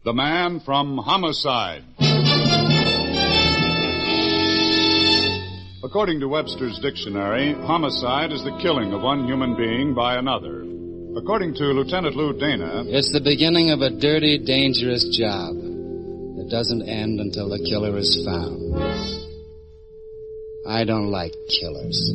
The Man from Homicide. According to Webster's dictionary, homicide is the killing of one human being by another. According to Lieutenant Lou Dana, it's the beginning of a dirty, dangerous job that doesn't end until the killer is found. I don't like killers.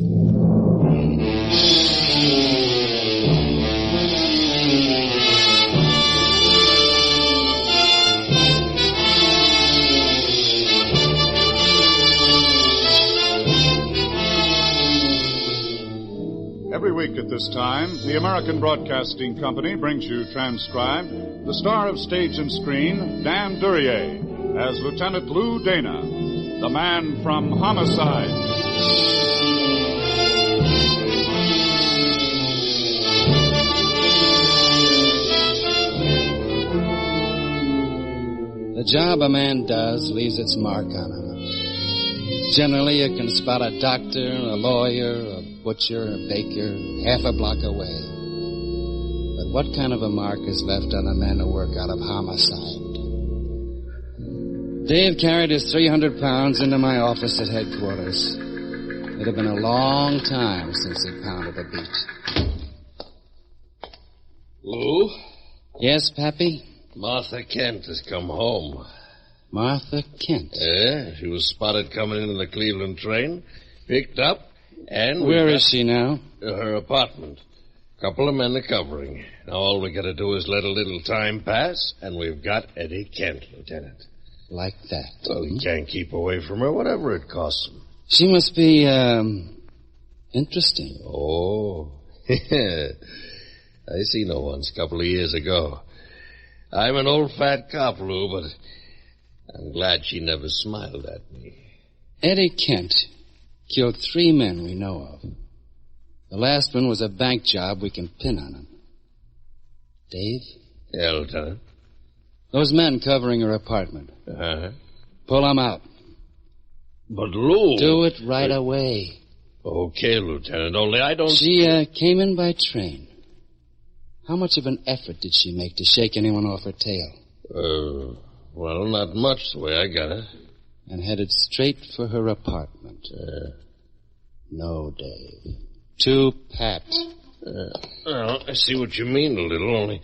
Every week at this time, the American Broadcasting Company brings you transcribed the star of stage and screen, Dan Duryea, as Lieutenant Lou Dana, the Man from Homicide. The job a man does leaves its mark on him. Generally, you can spot a doctor, a lawyer, a butcher, a baker, half a block away. But what kind of a mark is left on the men who work out of homicide? Dave carried his 300 pounds into my office at headquarters. It had been a long time since he pounded a beat. Lou? Yes, Pappy? Martha Kent has come home. Martha Kent? Yeah, she was spotted coming in the Cleveland train, picked up, and... Where is she now? Her apartment. Couple of men are covering. Now all we got to do is let a little time pass, and we've got Eddie Kent, Lieutenant. Like that? Well, he can't keep away from her, whatever it costs him. She must be, interesting. Oh, I seen her once a couple of years ago. I'm an old fat cop, Lou, but I'm glad she never smiled at me. Eddie Kent killed 3 men we know of. The last one was a bank job we can pin on him. Dave? Yeah, Lieutenant. Those men covering her apartment. Uh-huh. Pull them out. But, Lou... Do it right away. Okay, Lieutenant, only I don't... She came in by train. How much of an effort did she make to shake anyone off her tail? Well, not much the way I got it. And headed straight for her apartment. No, Dave. Too pat. Well, I see what you mean a little, only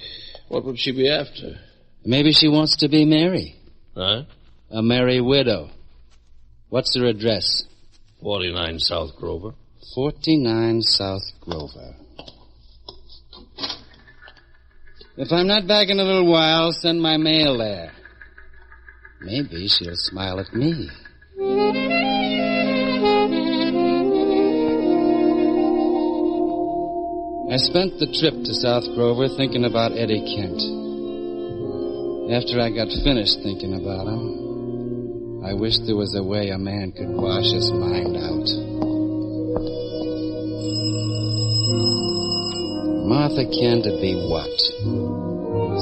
what would she be after? Maybe she wants to be Mary. Huh? A merry widow. What's her address? 49 South Grover. 49 South Grover. If I'm not back in a little while, send my mail there. Maybe she'll smile at me. I spent the trip to South Grover thinking about Eddie Kent. After I got finished thinking about him, I wished there was a way a man could wash his mind out. Martha Kent would be what?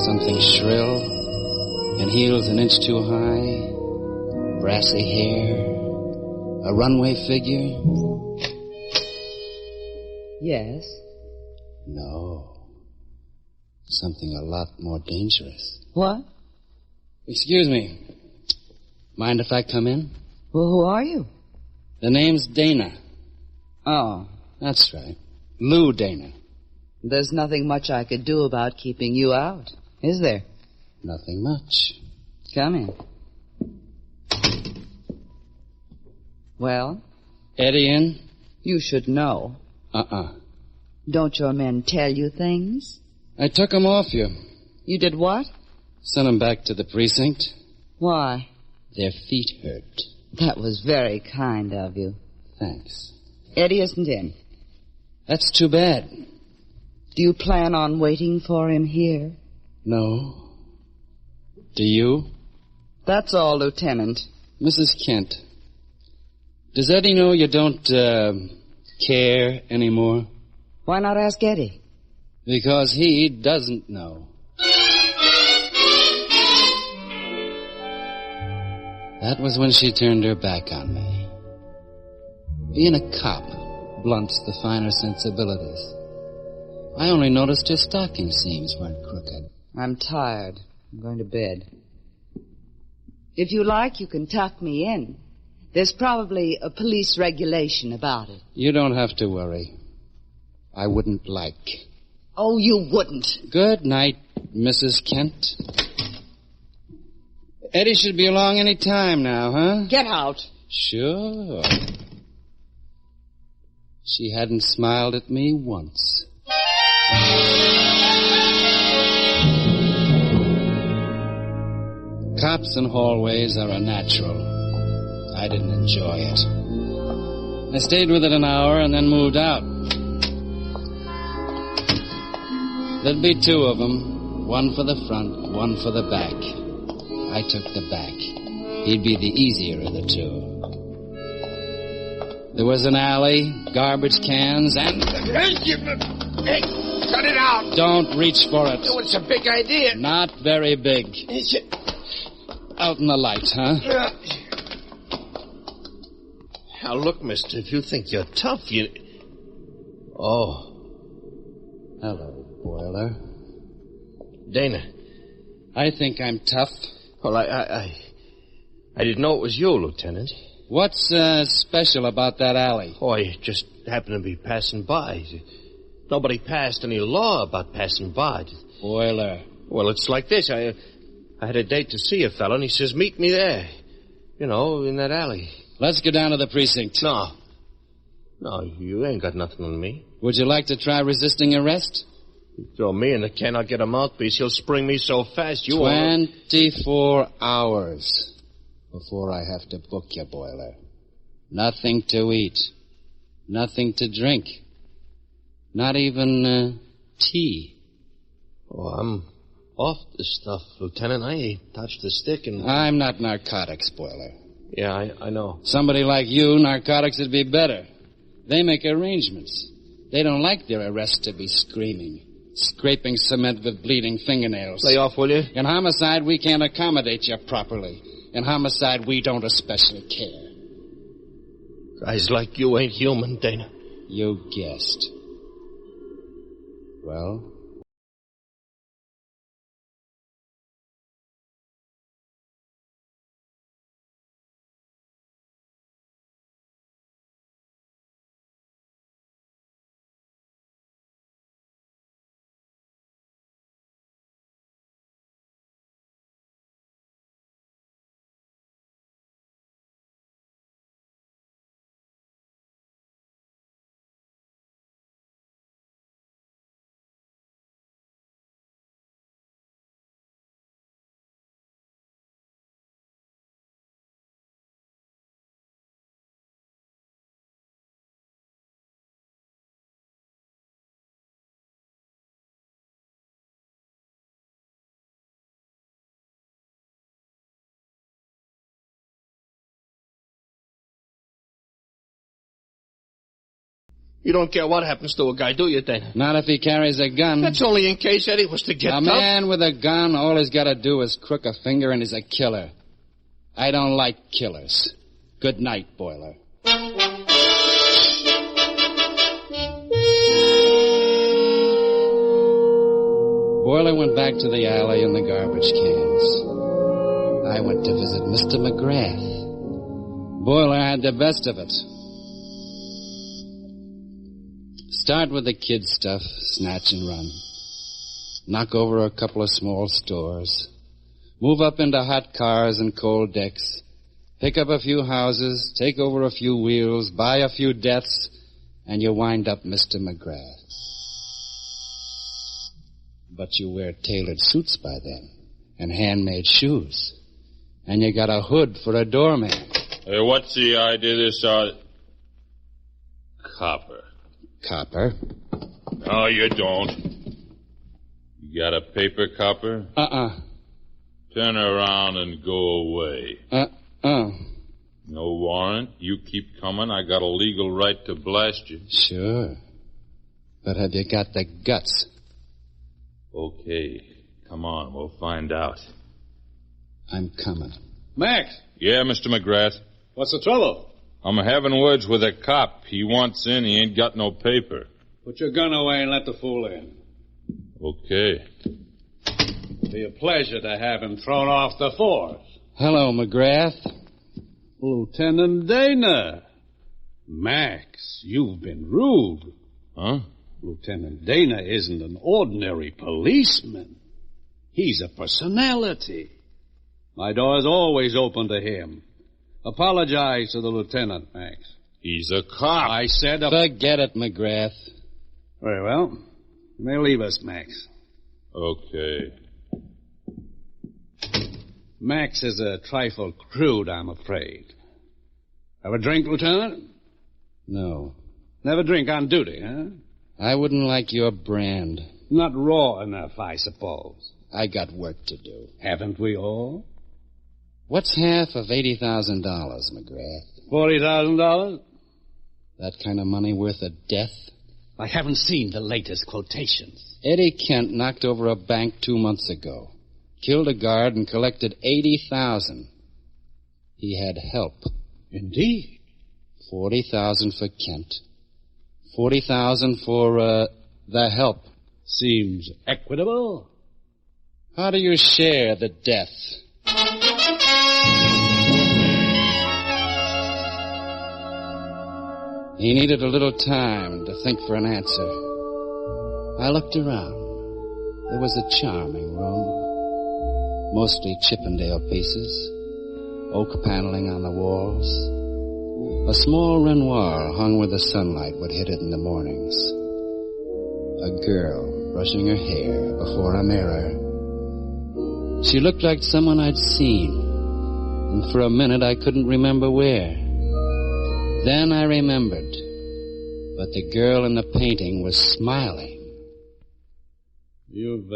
Something shrill, and heels an inch too high, brassy hair, a runway figure? Yes? No. Something a lot more dangerous. What? Excuse me. Mind if I come in? Well, who are you? The name's Dana. Oh. That's right. Lou Dana. There's nothing much I could do about keeping you out, is there? Nothing much. Come in. Well? Eddie in? You should know. Don't your men tell you things? I took 'em off you. You did what? Sent 'em back to the precinct. Why? Their feet hurt. That was very kind of you. Thanks. Eddie isn't in. That's too bad. Do you plan on waiting for him here? No. Do you? That's all, Lieutenant. Mrs. Kent, does Eddie know you don't, care anymore? Why not ask Eddie? Because he doesn't know. That was when she turned her back on me. Being a cop blunts the finer sensibilities. I only noticed her stocking seams weren't crooked. I'm tired. I'm going to bed. If you like, you can tuck me in. There's probably a police regulation about it. You don't have to worry. I wouldn't like. Oh, you wouldn't. Good night, Mrs. Kent. Eddie should be along any time now, huh? Get out. Sure. She hadn't smiled at me once. Cops in hallways are a natural. I didn't enjoy it. I stayed with it an hour and then moved out. There'd be two of them, one for the front, one for the back. I took the back. He'd be the easier of the two. There was an alley, garbage cans, and... Hey, cut it out. Don't reach for it. Oh, it's a big idea. Not very big. Out in the light, huh? Now, look, mister, if you think you're tough, you... Oh. Hello, Boiler. Dana. I think I'm tough. Well, I didn't know it was you, Lieutenant. What's special about that alley? Oh, I just happened to be passing by. Nobody passed any law about passing by. Boiler. Well, it's like this. I had a date to see a fellow, and he says, meet me there. You know, in that alley. Let's go down to the precinct. No, you ain't got nothing on me. Would you like to try resisting arrest? You throw me in the can, I'll get a mouthpiece. He'll spring me so fast, you 24 hours before I have to book you, Boiler. Nothing to eat. Nothing to drink. Not even tea. Oh, I'm off this stuff, Lieutenant. I ain't touched the stick and... I'm not narcotics, Boiler. Yeah, I know. Somebody like you, narcotics would be better. They make arrangements. They don't like their arrests to be screaming, scraping cement with bleeding fingernails. Lay off, will you? In homicide, we can't accommodate you properly. In homicide, we don't especially care. Guys like you ain't human, Dana. You guessed. Well... You don't care what happens to a guy, do you, Dana? Not if he carries a gun. That's only in case Eddie was to get A tough. man with a gun, all he's got to do is crook a finger and he's a killer. I don't like killers. Good night, Boiler. Boiler went back to the alley and the garbage cans. I went to visit Mr. McGraw. Boiler had the best of it. Start with the kid stuff, snatch and run. Knock over a couple of small stores. Move up into hot cars and cold decks. Pick up a few houses, take over a few wheels, buy a few deaths, and you wind up Mr. McGraw. But you wear tailored suits by then, and handmade shoes. And you got a hood for a doorman. Hey, what's the idea of this, copper? Copper? No, you don't. You got a paper, copper? Turn around and go away. No warrant. You keep coming. I got a legal right to blast you. Sure. But have you got the guts? Okay. Come on. We'll find out. I'm coming. Mack! Yeah, Mr. McGrath. What's the trouble? I'm having words with a cop. He wants in. He ain't got no paper. Put your gun away and let the fool in. Okay. It'll be a pleasure to have him thrown off the force. Hello, McGrath. Lieutenant Dana. Max, you've been rude. Huh? Lieutenant Dana isn't an ordinary policeman. He's a personality. My door's always open to him. Apologize to the lieutenant, Max. He's a cop. I said Forget it, McGrath. Very well. You may leave us, Max. Okay. Max is a trifle crude, I'm afraid. Have a drink, Lieutenant? No. Never drink on duty, huh? I wouldn't like your brand. Not raw enough, I suppose. I got work to do. Haven't we all? What's half of $80,000, McGrath? $40,000? That kind of money worth a death? I haven't seen the latest quotations. Eddie Kent knocked over a bank 2 months ago. Killed a guard and collected $80,000. He had help. Indeed. $40,000 for Kent. $40,000 for, the help. Seems equitable. How do you share the death? He needed a little time to think for an answer. I looked around. It was a charming room. Mostly Chippendale pieces. Oak paneling on the walls. A small Renoir hung where the sunlight would hit it in the mornings. A girl brushing her hair before a mirror. She looked like someone I'd seen, and for a minute I couldn't remember where. Then I remembered, but the girl in the painting was smiling. You've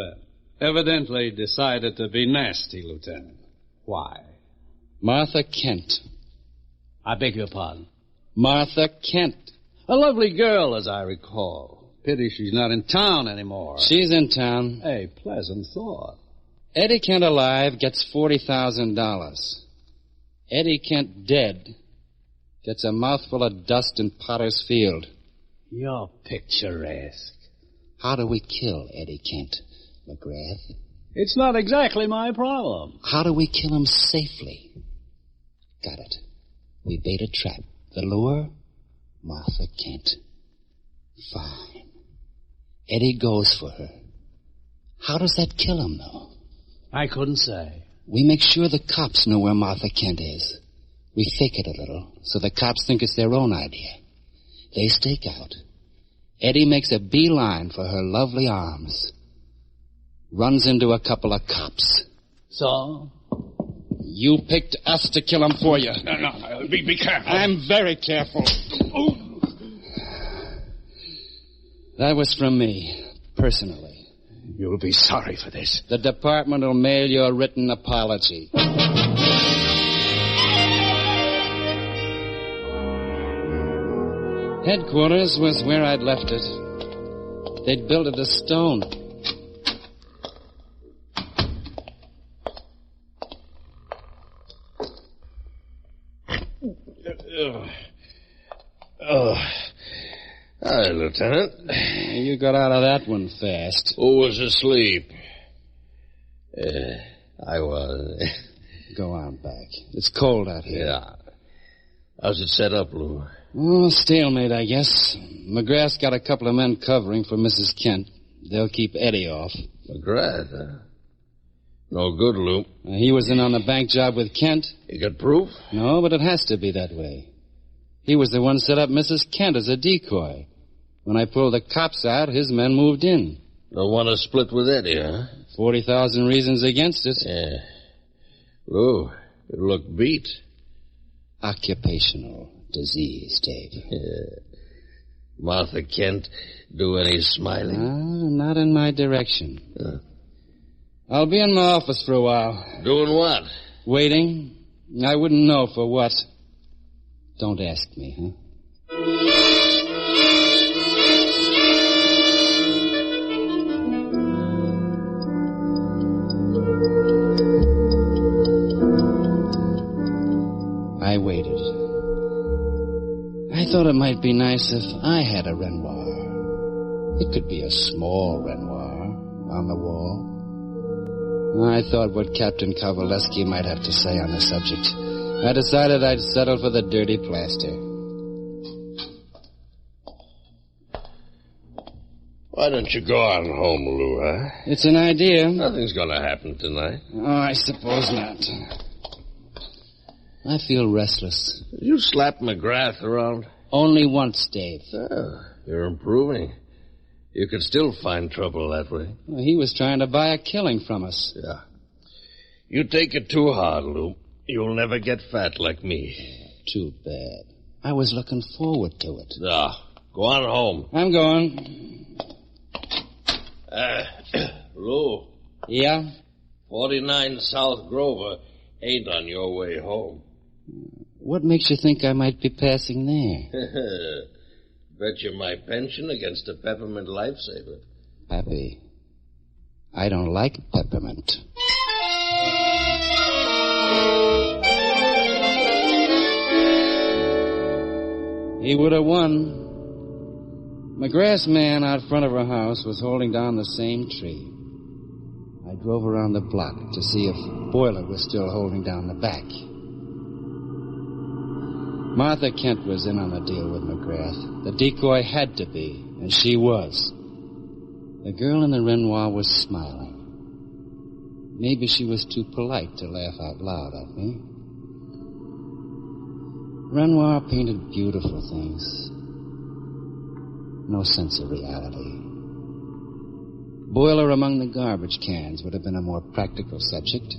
evidently decided to be nasty, Lieutenant. Why? Martha Kent. I beg your pardon? Martha Kent. A lovely girl, as I recall. Pity she's not in town anymore. She's in town. A pleasant thought. Eddie Kent alive gets $40,000. Eddie Kent dead gets a mouthful of dust in Potter's Field. You're picturesque. How do we kill Eddie Kent, McGrath? It's not exactly my problem. How do we kill him safely? Got it. We bait a trap. The lure? Martha Kent. Fine. Eddie goes for her. How does that kill him, though? I couldn't say. We make sure the cops know where Martha Kent is. We fake it a little, so the cops think it's their own idea. They stake out. Eddie makes a beeline for her lovely arms. Runs into a couple of cops. So? You picked us to kill him for you. No, be careful. I'm very careful. Ooh. That was from me, personally. You'll be sorry for this. The department will mail you a written apology. Headquarters was where I'd left it. They'd built it of stone. Hi, Lieutenant. You got out of that one fast. Who was asleep? I was. Go on back. It's cold out here. Yeah. How's it set up, Lou? Oh, stalemate, I guess. McGrath's got a couple of men covering for Mrs. Kent. They'll keep Eddie off. McGrath, huh? No good, Lou. He was in on the bank job with Kent. You got proof? No, but it has to be that way. He was the one set up Mrs. Kent as a decoy. When I pulled the cops out, his men moved in. Don't want to split with Eddie, huh? 40,000 reasons against it. Yeah. Lou, you look beat. Occupational disease, Dave. Yeah. Martha Kent do any smiling? Not in my direction. I'll be in my office for a while. Doing what? Waiting. I wouldn't know for what. Don't ask me, huh? I waited. I thought it might be nice if I had a Renoir. It could be a small Renoir on the wall. I thought what Captain Kowaleski might have to say on the subject. I decided I'd settle for the dirty plaster. Why don't you go on home, Lou, huh? It's an idea. Nothing's going to happen tonight. Oh, I suppose not. I feel restless. You slap McGrath around? Only once, Dave. Oh, you're improving. You could still find trouble that way. Well, he was trying to buy a killing from us. Yeah. You take it too hard, Lou. You'll never get fat like me. Too bad. I was looking forward to it. Go on home. I'm going. Lou. Yeah? 49 South Grover ain't on your way home. What makes you think I might be passing there? Bet you my pension against a peppermint lifesaver. Pappy, I don't like peppermint. He would have won. McGrath's man out front of her house was holding down the same tree. I drove around the block to see if Boiler was still holding down the back. Martha Kent was in on the deal with McGrath. The decoy had to be, and she was. The girl in the Renoir was smiling. Maybe she was too polite to laugh out loud at me. Renoir painted beautiful things. No sense of reality. Boiler among the garbage cans would have been a more practical subject.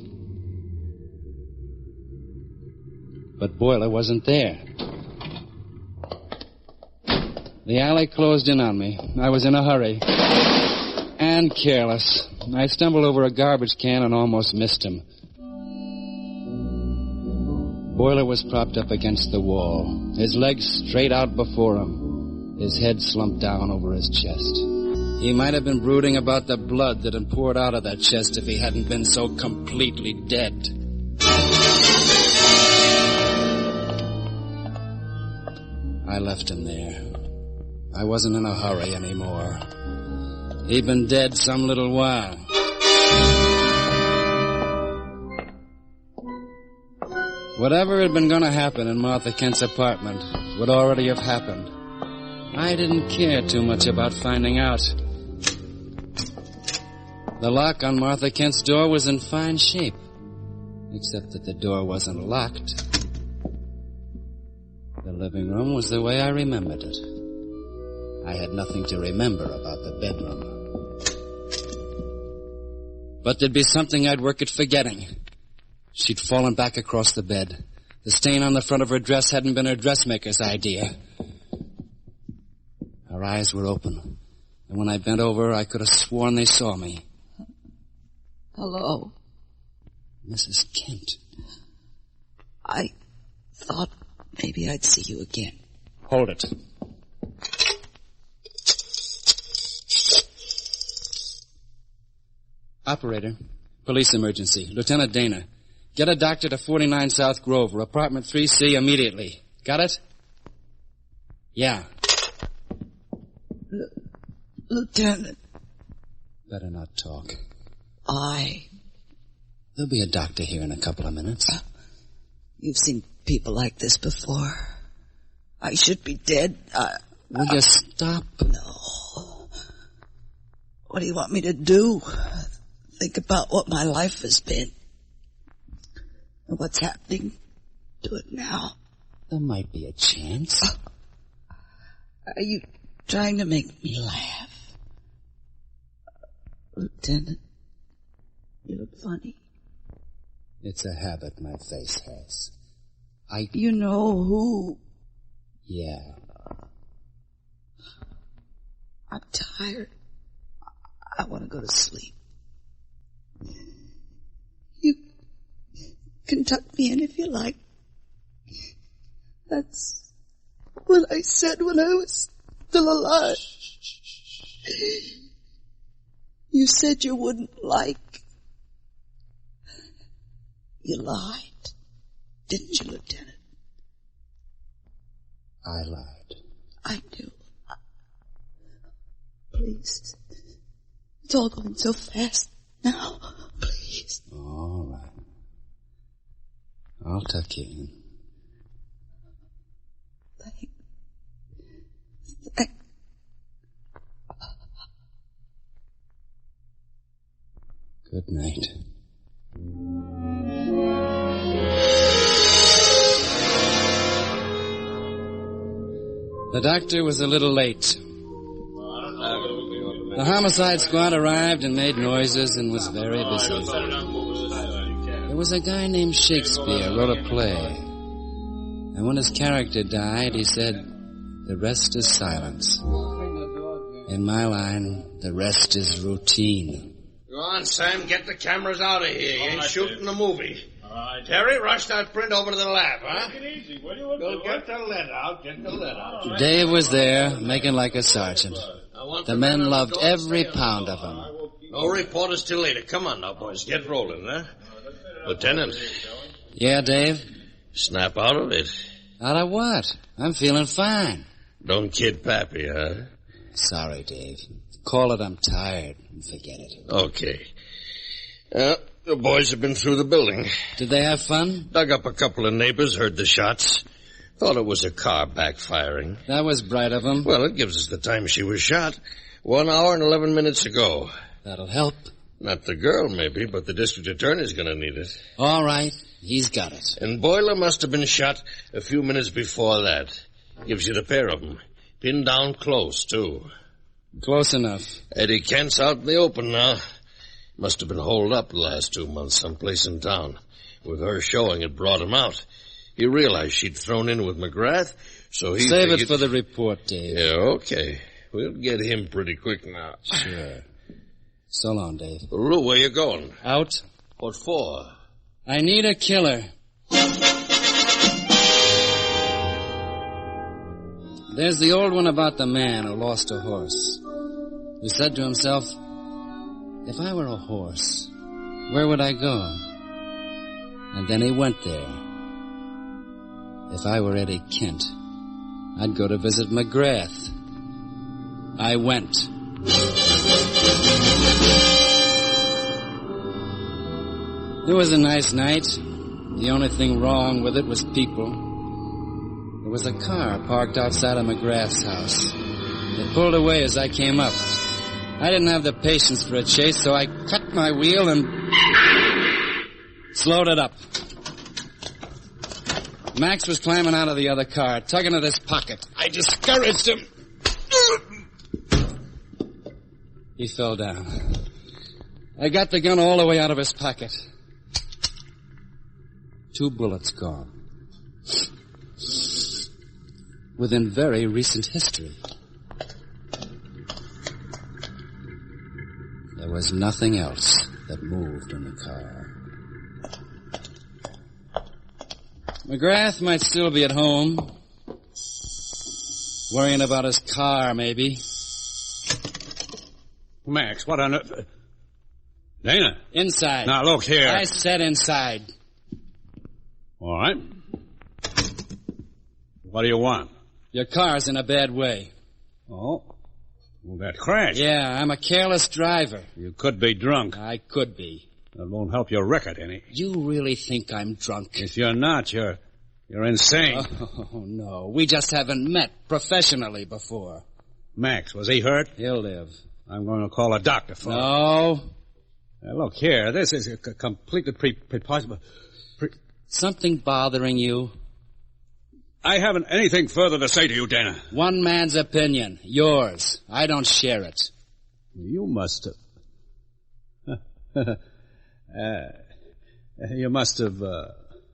But Boiler wasn't there. The alley closed in on me. I was in a hurry. And careless. I stumbled over a garbage can and almost missed him. Boiler was propped up against the wall, his legs straight out before him, his head slumped down over his chest. He might have been brooding about the blood that had poured out of that chest if he hadn't been so completely dead. I left him there. I wasn't in a hurry anymore. He'd been dead some little while. Whatever had been going to happen in Martha Kent's apartment would already have happened. I didn't care too much about finding out. The lock on Martha Kent's door was in fine shape, except that the door wasn't locked. The living room was the way I remembered it. I had nothing to remember about the bedroom. But there'd be something I'd work at forgetting. She'd fallen back across the bed. The stain on the front of her dress hadn't been her dressmaker's idea. Her eyes were open, and when I bent over, I could have sworn they saw me. Hello. Mrs. Kent. I thought maybe I'd see you again. Hold it. Operator, police emergency. Lieutenant Dana. Get a doctor to 49 South Grover, apartment 3C immediately. Got it? Yeah. Lieutenant. Better not talk. There'll be a doctor here in a couple of minutes. You've seen people like this before. I should be dead. Will you stop? No. What do you want me to do? Think about what my life has been. And what's happening to it now. There might be a chance. Are you trying to make me laugh? Lieutenant, you look funny. It's a habit my face has. You know who? Yeah. I'm tired. I want to go to sleep. You can tuck me in if you like. That's what I said when I was still alive. You said you wouldn't like. You lied. Didn't you, Lieutenant? I lied. I do. Please. It's all going so fast now. Please. I'll tuck you in. Good night. The doctor was a little late. The homicide squad arrived and made noises and was very busy. There was a guy named Shakespeare wrote a play. And when his character died, he said, "The rest is silence." In my line, the rest is routine. Go on, Sam. Get the cameras out of here. You ain't shooting the movie. Terry, rush that print over to the lab, huh? Take it easy, will you? Go get the lead out. Dave was there, making like a sergeant. The men loved every pound of him. No reporters till later. Come on now, boys. Get rolling, huh? Lieutenant. Yeah, Dave? Snap out of it. Out of what? I'm feeling fine. Don't kid Pappy, huh? Sorry, Dave. Call it I'm tired and forget it. Okay. The boys have been through the building. Did they have fun? Dug up a couple of neighbors, heard the shots. Thought it was a car backfiring. That was bright of them. Well, it gives us the time she was shot. 1 hour and 11 minutes ago. That'll help. Not the girl, maybe, but the district attorney's going to need it. All right. He's got it. And Boiler must have been shot a few minutes before that. Gives you the pair of them. Pinned down close, too. Close enough. Eddie Kent's out in the open now. Must have been holed up the last 2 months someplace in town. With her showing, it brought him out. He realized she'd thrown in with McGrath, so he Save figured... it for the report, Dave. Yeah, okay. We'll get him pretty quick now. Sure. So long, Dave. Lou, where you going? Out. What for? I need a killer. There's the old one about the man who lost a horse. He said to himself, if I were a horse, where would I go? And then he went there. If I were Eddie Kent, I'd go to visit McGrath. I went. It was a nice night. The only thing wrong with it was people. There was a car parked outside of McGrath's house. It pulled away as I came up. I didn't have the patience for a chase, so I cut my wheel and slowed it up. Max was climbing out of the other car, tugging at his pocket. I discouraged him. He fell down. I got the gun all the way out of his pocket. 2 bullets gone. Within very recent history. There was nothing else that moved in the car. McGrath might still be at home. Worrying about his car, maybe. Max, what on earth? Dana? Inside. Now, look here. I said inside. All right. What do you want? Your car's in a bad way. Oh? Well, that crashed. Yeah, I'm a careless driver. You could be drunk. I could be. That won't help your record any. You really think I'm drunk? If you're not, you're insane. Oh, no. We just haven't met professionally before. Max, was he hurt? He'll live. I'm going to call a doctor for him. No. Look here, this is a completely preposterous... Something bothering you? I haven't anything further to say to you, Dana. One man's opinion. Yours. I don't share it. You must have... you must have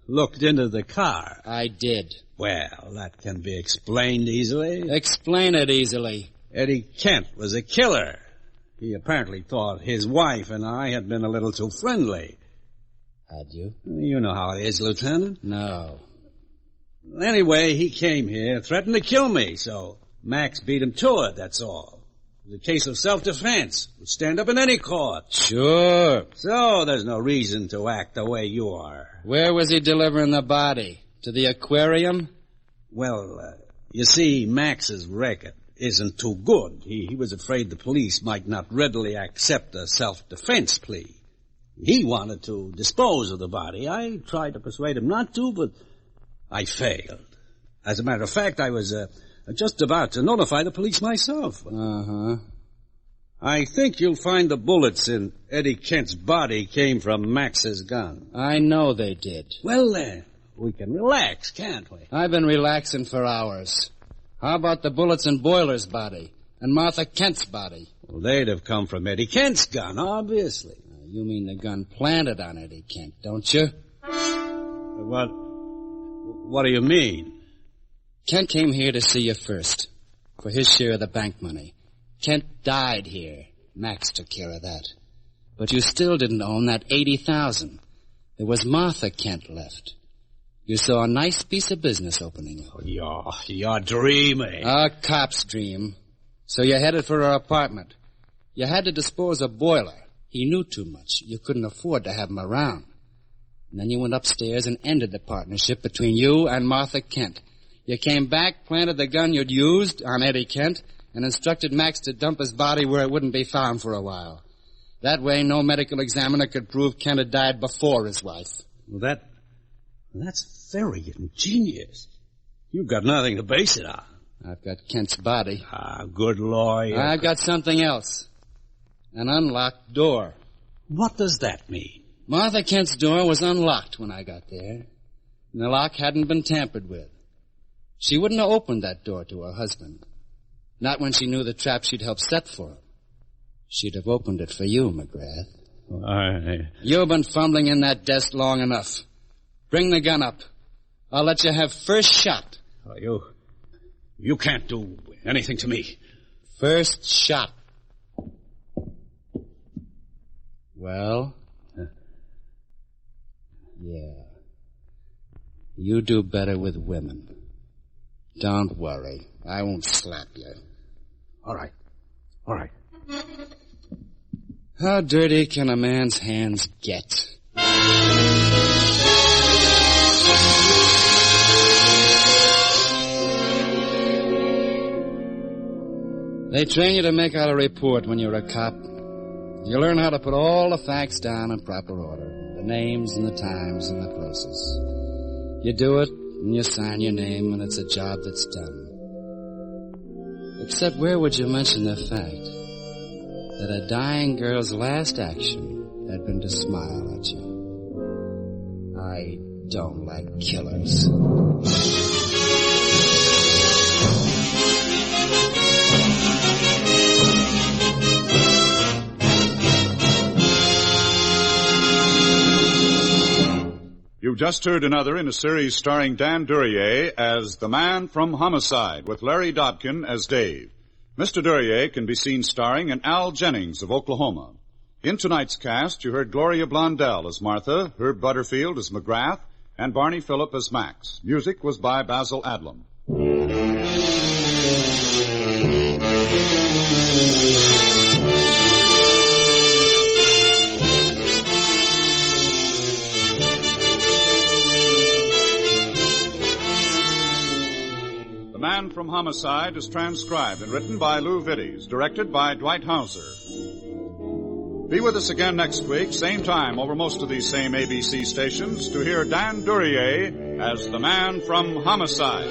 looked into the car. I did. Well, that can be explained easily. Explain it easily. Eddie Kent was a killer. He apparently thought his wife and I had been a little too friendly. Had you? You know how it is, Lieutenant. No. Anyway, he came here, threatened to kill me, so Max beat him to it, that's all. It was a case of self-defense. Would stand up in any court. Sure. So there's no reason to act the way you are. Where was he delivering the body? To the aquarium? Well, you see, Max's record isn't too good. He was afraid the police might not readily accept a self-defense plea. He wanted to dispose of the body. I tried to persuade him not to, but I failed. As a matter of fact, I was just about to notify the police myself. Uh-huh. I think you'll find the bullets in Eddie Kent's body came from Max's gun. I know they did. Well, we can relax, can't we? I've been relaxing for hours. How about the bullets in Boiler's body and Martha Kent's body? Well, they'd have come from Eddie Kent's gun, obviously. You mean the gun planted on Eddie Kent, don't you? What do you mean? Kent came here to see you first, for his share of the bank money. Kent died here. Max took care of that. But you still didn't own that $80,000. There was Martha Kent left. You saw a nice piece of business opening up. Oh, you're dreaming. A cop's dream. So you headed for her apartment. You had to dispose of Boiler. He knew too much. You couldn't afford to have him around. And then you went upstairs and ended the partnership between you and Martha Kent. You came back, planted the gun you'd used on Eddie Kent, and instructed Max to dump his body where it wouldn't be found for a while. That way, no medical examiner could prove Kent had died before his wife. Well, that's very ingenious. You've got nothing to base it on. I've got Kent's body. Good lawyer. I've got something else. An unlocked door. What does that mean? Martha Kent's door was unlocked when I got there, and the lock hadn't been tampered with. She wouldn't have opened that door to her husband. Not when she knew the trap she'd helped set for him. She'd have opened it for you, McGrath. You've been fumbling in that desk long enough. Bring the gun up. I'll let you have first shot. You can't do anything to me. First shot. Well? Yeah. You do better with women. Don't worry. I won't slap you. All right. How dirty can a man's hands get? They train you to make out a report when you're a cop. You learn how to put all the facts down in proper order. The names and the times and the places. You do it, and you sign your name, and it's a job that's done. Except where would you mention the fact that a dying girl's last action had been to smile at you? I don't like killers. You've just heard another in a series starring Dan Duryea as the man from Homicide, with Larry Dobkin as Dave. Mr. Duryea can be seen starring in Al Jennings of Oklahoma. In tonight's cast, you heard Gloria Blondell as Martha, Herb Butterfield as McGrath, and Barney Phillip as Max. Music was by Basil Adlam. The Man from Homicide is transcribed and written by Louis Vittes, directed by Dwight Hauser. Be with us again next week, same time, over most of these same ABC stations, to hear Dan Duryea as the Man from Homicide.